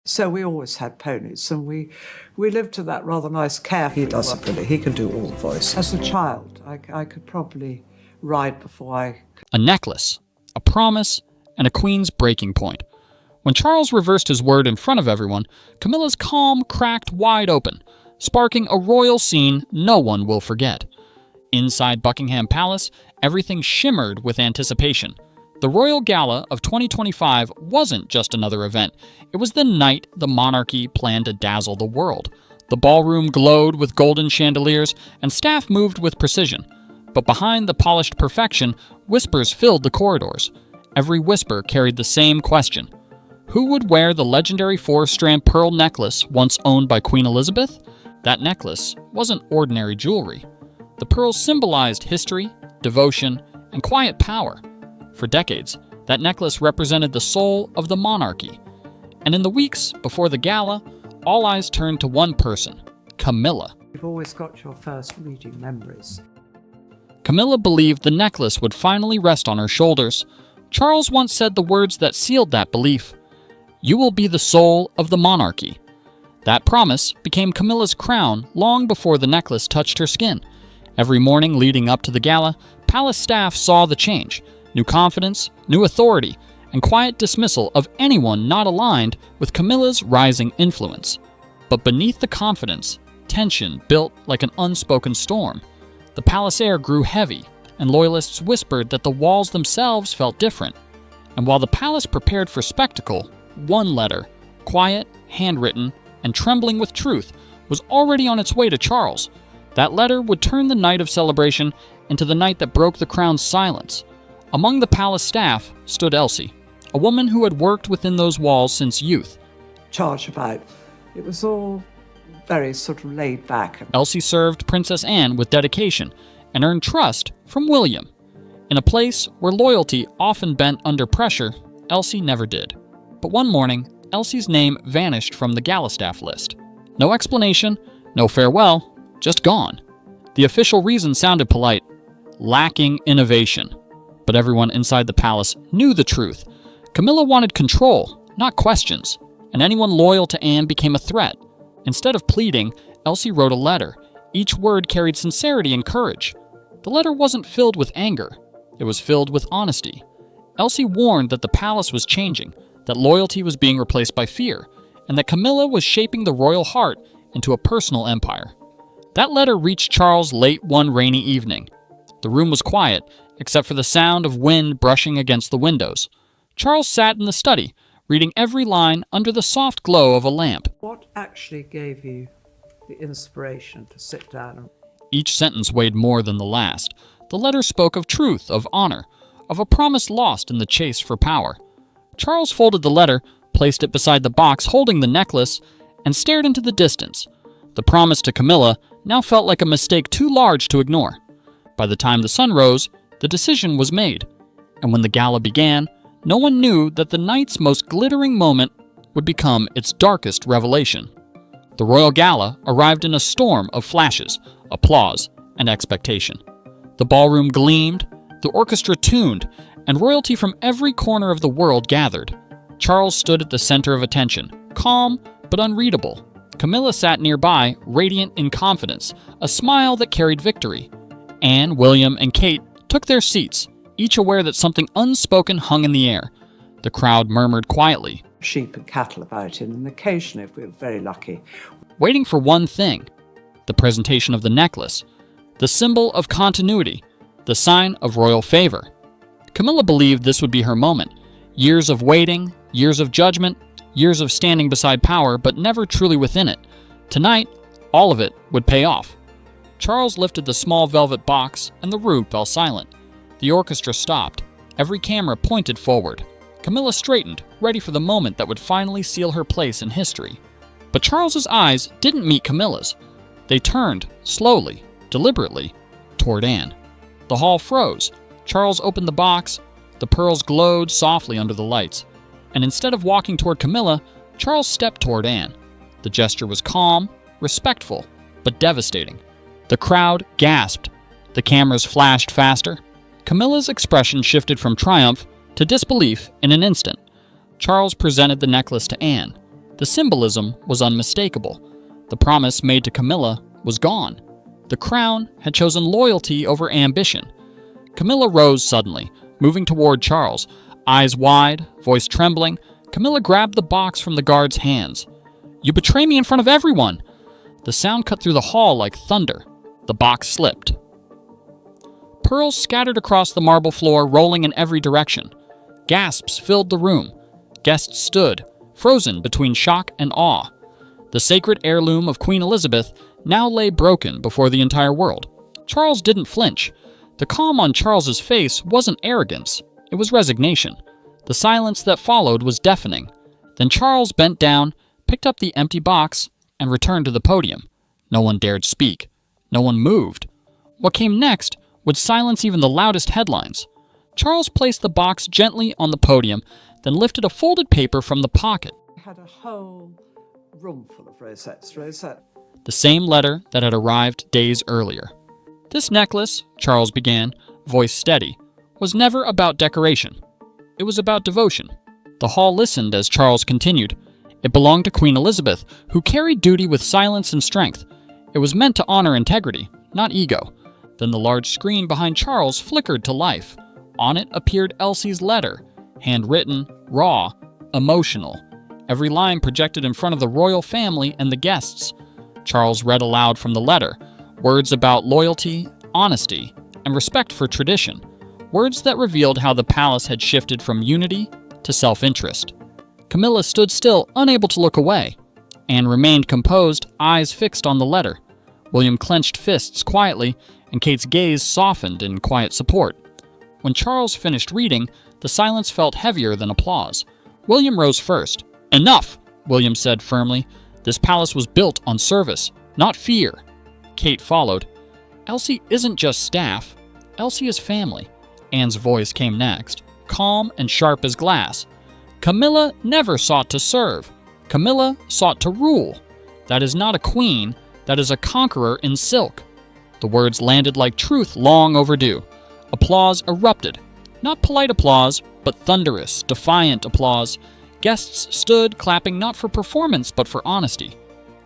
So we always had ponies, and we lived to that rather nice carefree. He doesn't really. He can do all the voices. As a child, I could probably ride before I... A necklace, a promise, and a queen's breaking point. When Charles reversed his word in front of everyone, Camilla's calm cracked wide open, sparking a royal scene no one will forget. Inside Buckingham Palace, everything shimmered with anticipation. The Royal Gala of 2025 wasn't just another event. It was the night the monarchy planned to dazzle the world. The ballroom glowed with golden chandeliers, and staff moved with precision. But behind the polished perfection, whispers filled the corridors. Every whisper carried the same question. Who would wear the legendary 4-strand pearl necklace once owned by Queen Elizabeth? That necklace wasn't ordinary jewelry. The pearls symbolized history, devotion, and quiet power. For decades, that necklace represented the soul of the monarchy. And in the weeks before the gala, all eyes turned to one person, Camilla. You've always got your first reading memories. Camilla believed the necklace would finally rest on her shoulders. Charles once said the words that sealed that belief. You will be the soul of the monarchy. That promise became Camilla's crown long before the necklace touched her skin. Every morning leading up to the gala, palace staff saw the change. New confidence, new authority, and quiet dismissal of anyone not aligned with Camilla's rising influence. But beneath the confidence, tension built like an unspoken storm. The palace air grew heavy, and loyalists whispered that the walls themselves felt different. And while the palace prepared for spectacle, one letter, quiet, handwritten, and trembling with truth, was already on its way to Charles. That letter would turn the night of celebration into the night that broke the crown's silence. Among the palace staff stood Elsie, a woman who had worked within those walls since youth. Charge about. It was all very sort of laid back. Elsie served Princess Anne with dedication and earned trust from William. In a place where loyalty often bent under pressure, Elsie never did. But one morning, Elsie's name vanished from the gala staff list. No explanation, no farewell, just gone. The official reason sounded polite: lacking innovation. But everyone inside the palace knew the truth. Camilla wanted control, not questions, and anyone loyal to Anne became a threat. Instead of pleading, Elsie wrote a letter. Each word carried sincerity and courage. The letter wasn't filled with anger. It was filled with honesty. Elsie warned that the palace was changing, that loyalty was being replaced by fear, and that Camilla was shaping the royal heart into a personal empire. That letter reached Charles late one rainy evening. The room was quiet, except for the sound of wind brushing against the windows. Charles sat in the study, reading every line under the soft glow of a lamp. What actually gave you the inspiration to sit down? Each sentence weighed more than the last. The letter spoke of truth, of honor, of a promise lost in the chase for power. Charles folded the letter, placed it beside the box holding the necklace, and stared into the distance. The promise to Camilla now felt like a mistake too large to ignore. By the time the sun rose, the decision was made. And when the gala began, no one knew that the night's most glittering moment would become its darkest revelation. The royal gala arrived in a storm of flashes, applause, and expectation. The ballroom gleamed, the orchestra tuned, and royalty from every corner of the world gathered. Charles stood at the center of attention, calm but unreadable. Camilla sat nearby, radiant in confidence, a smile that carried victory. Anne, William, and Kate took their seats, each aware that something unspoken hung in the air. The crowd murmured quietly. Sheep and cattle about it, and occasionally, if we were very lucky, waiting for one thing: the presentation of the necklace, the symbol of continuity, the sign of royal favor. Camilla believed this would be her moment. Years of waiting, years of judgment, years of standing beside power, but never truly within it. Tonight, all of it would pay off. Charles lifted the small velvet box, and the room fell silent. The orchestra stopped. Every camera pointed forward. Camilla straightened, ready for the moment that would finally seal her place in history. But Charles's eyes didn't meet Camilla's. They turned, slowly, deliberately, toward Anne. The hall froze. Charles opened the box. The pearls glowed softly under the lights. And instead of walking toward Camilla, Charles stepped toward Anne. The gesture was calm, respectful, but devastating. The crowd gasped. The cameras flashed faster. Camilla's expression shifted from triumph to disbelief in an instant. Charles presented the necklace to Anne. The symbolism was unmistakable. The promise made to Camilla was gone. The crown had chosen loyalty over ambition. Camilla rose suddenly, moving toward Charles. Eyes wide, voice trembling, Camilla grabbed the box from the guard's hands. "You betray me in front of everyone!" The sound cut through the hall like thunder. The box slipped. Pearls scattered across the marble floor, rolling in every direction. Gasps filled the room. Guests stood, frozen between shock and awe. The sacred heirloom of Queen Elizabeth now lay broken before the entire world. Charles didn't flinch. The calm on Charles's face wasn't arrogance, it was resignation. The silence that followed was deafening. Then Charles bent down, picked up the empty box, and returned to the podium. No one dared speak. No one moved. What came next would silence even the loudest headlines. Charles placed the box gently on the podium, then lifted a folded paper from the pocket. We had a whole room full of rosettes. The same letter that had arrived days earlier. "This necklace," Charles began, voice steady, "was never about decoration. It was about devotion." The hall listened as Charles continued. "It belonged to Queen Elizabeth, who carried duty with silence and strength. It was meant to honor integrity, not ego." Then the large screen behind Charles flickered to life. On it appeared Elsie's letter, handwritten, raw, emotional. Every line projected in front of the royal family and the guests. Charles read aloud from the letter, words about loyalty, honesty, and respect for tradition. Words that revealed how the palace had shifted from unity to self-interest. Camilla stood still, unable to look away. Anne remained composed, eyes fixed on the letter. William clenched fists quietly, and Kate's gaze softened in quiet support. When Charles finished reading, the silence felt heavier than applause. William rose first. "Enough!" William said firmly. "This palace was built on service, not fear." Kate followed. "Elsie isn't just staff. Elsie is family." Anne's voice came next, calm and sharp as glass. "Camilla never sought to serve. Camilla sought to rule. That is not a queen, that is a conqueror in silk." The words landed like truth long overdue. Applause erupted. Not polite applause, but thunderous, defiant applause. Guests stood, clapping not for performance, but for honesty.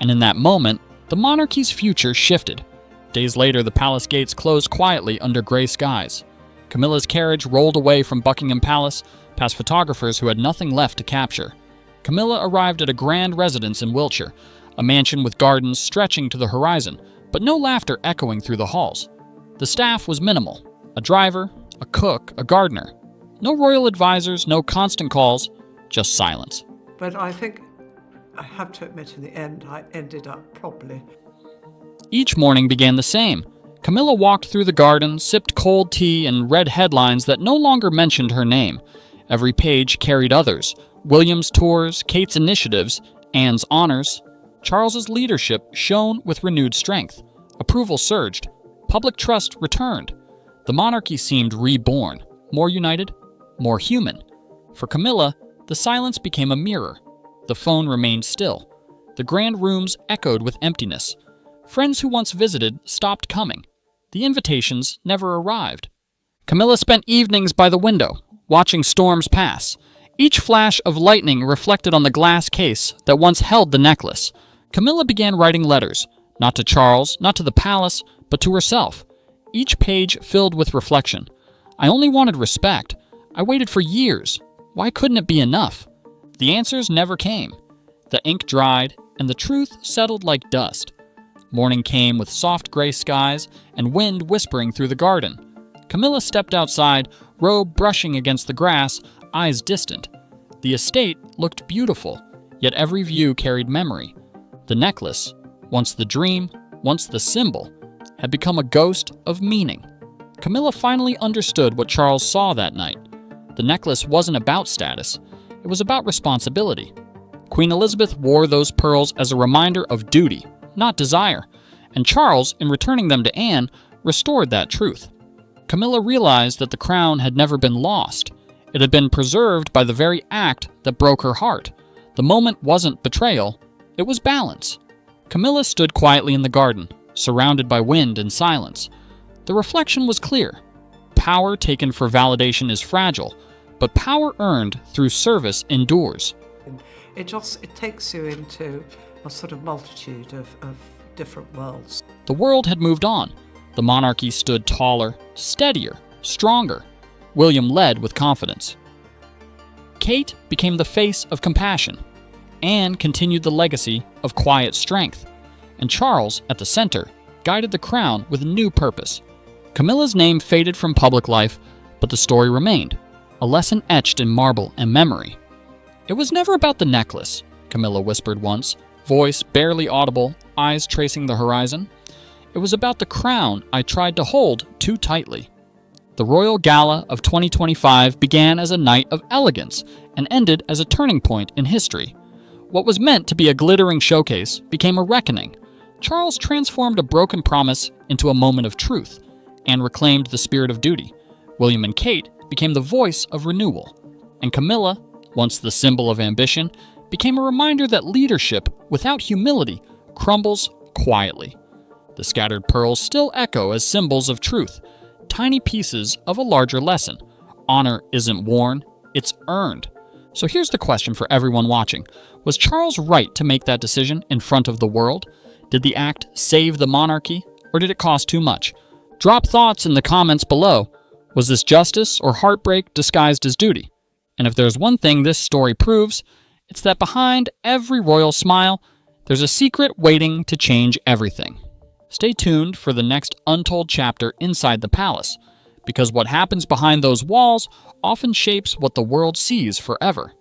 And in that moment, the monarchy's future shifted. Days later, the palace gates closed quietly under gray skies. Camilla's carriage rolled away from Buckingham Palace, past photographers who had nothing left to capture. Camilla arrived at a grand residence in Wiltshire, a mansion with gardens stretching to the horizon, but no laughter echoing through the halls. The staff was minimal. A driver, a cook, a gardener. No royal advisors, no constant calls, just silence. But I think, I have to admit, in the end, I ended up properly. Each morning began the same. Camilla walked through the garden, sipped cold tea, and read headlines that no longer mentioned her name. Every page carried others. William's tours, Kate's initiatives, Anne's honors. Charles's leadership shone with renewed strength. Approval surged. Public trust returned. The monarchy seemed reborn, more united, more human. For Camilla, the silence became a mirror. The phone remained still. The grand rooms echoed with emptiness. Friends who once visited stopped coming. The invitations never arrived. Camilla spent evenings by the window, watching storms pass. Each flash of lightning reflected on the glass case that once held the necklace. Camilla began writing letters, not to Charles, not to the palace, but to herself. Each page filled with reflection. "I only wanted respect. I waited for years. Why couldn't it be enough?" The answers never came. The ink dried, and the truth settled like dust. Morning came with soft gray skies and wind whispering through the garden. Camilla stepped outside, robe brushing against the grass, eyes distant. The estate looked beautiful, yet every view carried memory. The necklace, once the dream, once the symbol, had become a ghost of meaning. Camilla finally understood what Charles saw that night. The necklace wasn't about status. It was about responsibility. Queen Elizabeth wore those pearls as a reminder of duty, not desire, and Charles, in returning them to Anne, restored that truth. Camilla realized that the crown had never been lost. It had been preserved by the very act that broke her heart. The moment wasn't betrayal, it was balance. Camilla stood quietly in the garden, surrounded by wind and silence. The reflection was clear. Power taken for validation is fragile, but power earned through service endures. it takes you into a sort of multitude of different worlds. The world had moved on. The monarchy stood taller, steadier, stronger. William led with confidence. Kate became the face of compassion. Anne continued the legacy of quiet strength. And Charles, at the center, guided the crown with a new purpose. Camilla's name faded from public life, but the story remained, a lesson etched in marble and memory. "It was never about the necklace," Camilla whispered once, voice barely audible, eyes tracing the horizon. "It was about the crown I tried to hold too tightly." The Royal Gala of 2025 began as a night of elegance and ended as a turning point in history. What was meant to be a glittering showcase became a reckoning. Charles transformed a broken promise into a moment of truth and reclaimed the spirit of duty. William and Kate became the voice of renewal. And Camilla, once the symbol of ambition, became a reminder that leadership without humility crumbles quietly. The scattered pearls still echo as symbols of truth, tiny pieces of a larger lesson. Honor isn't worn, it's earned. So here's the question for everyone watching. Was Charles right to make that decision in front of the world? Did the act save the monarchy, or did it cost too much? Drop thoughts in the comments below. Was this justice or heartbreak disguised as duty? And if there's one thing this story proves, it's that behind every royal smile, there's a secret waiting to change everything. Stay tuned for the next untold chapter inside the palace, because what happens behind those walls often shapes what the world sees forever.